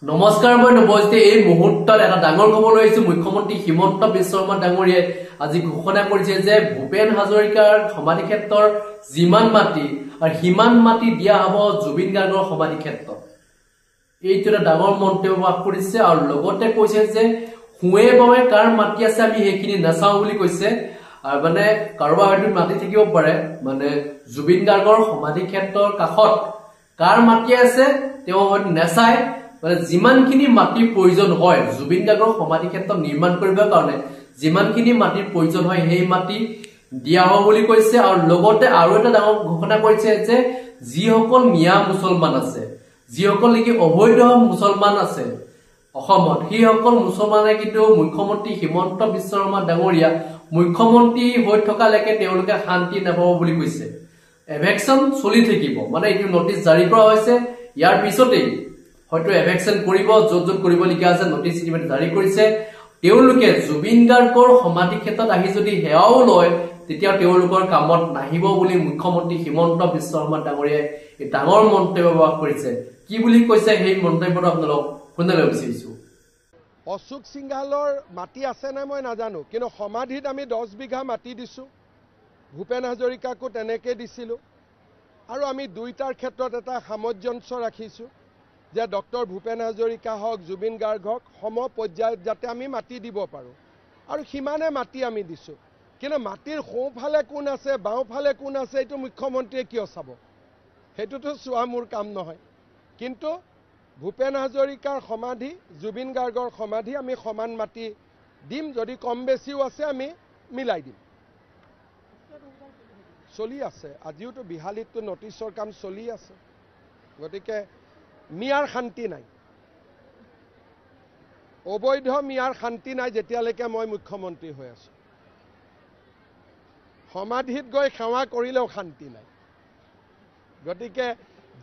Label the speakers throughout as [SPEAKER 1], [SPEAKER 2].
[SPEAKER 1] নমস্কাৰ মই নবজতে এই মুহূৰ্তত এটা ডাঙৰ খবৰ লৈছো মুখ্যমন্ত্ৰী হিমন্ত বিশ্ব শৰ্মা ডাঙৰীয়াই আজি ঘোষণা কৰিছে যে ভূপেন হাজৰিকাৰ সমাধি ক্ষেত্ৰৰ যিমান মাটি আৰু হিমান মাটি দিয়া হ'ব জুবিন গাৰ্গৰ সমাধি ক্ষেত্ৰত এইটো এটা ডাঙৰ মন্তব্য প্ৰকাশ কৰিছে আৰু লগতে কৈছে যে হুৱে বাবে কাৰ মাটি আছে আমি হেখিনি নাচাও বুলি কৈছে আৰু মানে কাৰোবাৰ হয়তো মাটি থাকিব পাৰে মানে জুবিন গাৰ্গৰ সমাধি ক্ষেত্ৰৰ কাষত কাৰ মাটি আছে তেওঁ হয়তো নেচায় মানে যিমানখিনি মাটিৰ প্ৰয়োজন হয় জুবিন গাৰ্গৰ সমাধি ক্ষেত্ৰ নিৰ্মাণ কৰিবৰ কাৰণে যিমানখিনি মাটিৰ প্ৰয়োজন হয় সেই মাটি দিয়া হ'ব বুলি কৈছে আৰু লগতে আৰু এটা ডাঙৰ ঘোষণা কৰিছে যে যিসকল মিয়া মুছলমান আছে যিসকল কি অবৈধ মুছলমান আছে অসমত সেইসকল মুছলমানে কিন্তু মুখ্যমন্ত্ৰী হিমন্ত বিশ্ব শৰ্মা ডাঙৰীয়া মুখ্যমন্ত্ৰী হৈ থকালৈকে তেওঁলোকে শান্তি নাপাব বুলি কৈছে এভেকশন চলি থাকিব মানে এইটো নটিচ জাৰি কৰা হৈছে ইয়াৰ পিছতেই হয়তো এভেকশন কৰিব যত কৰিব লগা আছে নটিচ ইতিমধ্যে জাৰি কৰিছে তেওঁলোকে জুবিন গাৰ্গৰ সমাধি ক্ষেত্ৰত আহি যদি হেয়াও লয় তেতিয়া তেওঁলোকৰ কামত নাহিব বুলি মুখ্যমন্ত্ৰী হিমন্ত বিশ্ব শৰ্মা ডাঙৰীয়াই এই ডাঙৰ মন্তব্য প্ৰকাশ কৰিছে কি বুলি কৈছে সেই মন্তব্যটো আপোনালোক শুনিবলৈ বিচাৰিছো
[SPEAKER 2] অশোক সিংহালৰ মাটি আছে না মই নাজানো কিন্তু সমাধিত আমি 10 বিঘা মাটি দিছো ভূপেন হাজৰিকাকো তেনেকৈ দিছিলো আৰু আমি দুইটাৰ ক্ষেত্ৰত এটা সামঞ্জস্য ৰাখিছো যে ডক্টৰ ভূপেন হাজৰিকা হওক জুবিন গাৰ্গ হওক সম পৰ্যায়ত যাতে আমি মাটি দিব পাৰোঁ আৰু সিমানে মাটি আমি দিছোঁ কিন্তু মাটিৰ সোঁফালে কোন আছে বাওঁফালে কোন আছে এইটো মুখ্যমন্ত্ৰীয়ে কিয় চাব সেইটোতো চোৱা মোৰ কাম নহয় কিন্তু ভূপেন হাজৰিকাৰ সমাধি জুবিন গাৰ্গৰ সমাধি আমি সমান মাটি দিম যদি কম বেছিও আছে আমি মিলাই দিম চলি আছে আজিওতো বিহালীততো নটিচৰ কাম চলি আছে গতিকে মিয়াৰ শান্তি নাই অবৈধ মিয়াৰ শান্তি নাই যেতিয়ালৈকে মই মুখ্যমন্ত্ৰী হৈ আছো সমাধিত গৈ সেৱা কৰিলেও শান্তি নাই গতিকে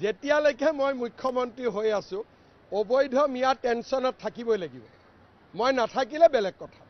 [SPEAKER 2] যেতিয়ালৈকে মই মুখ্যমন্ত্ৰী হৈ আছো অবৈধ মিয়া টেনচনত থাকিবই লাগিব মই নাথাকিলে বেলেগ কথা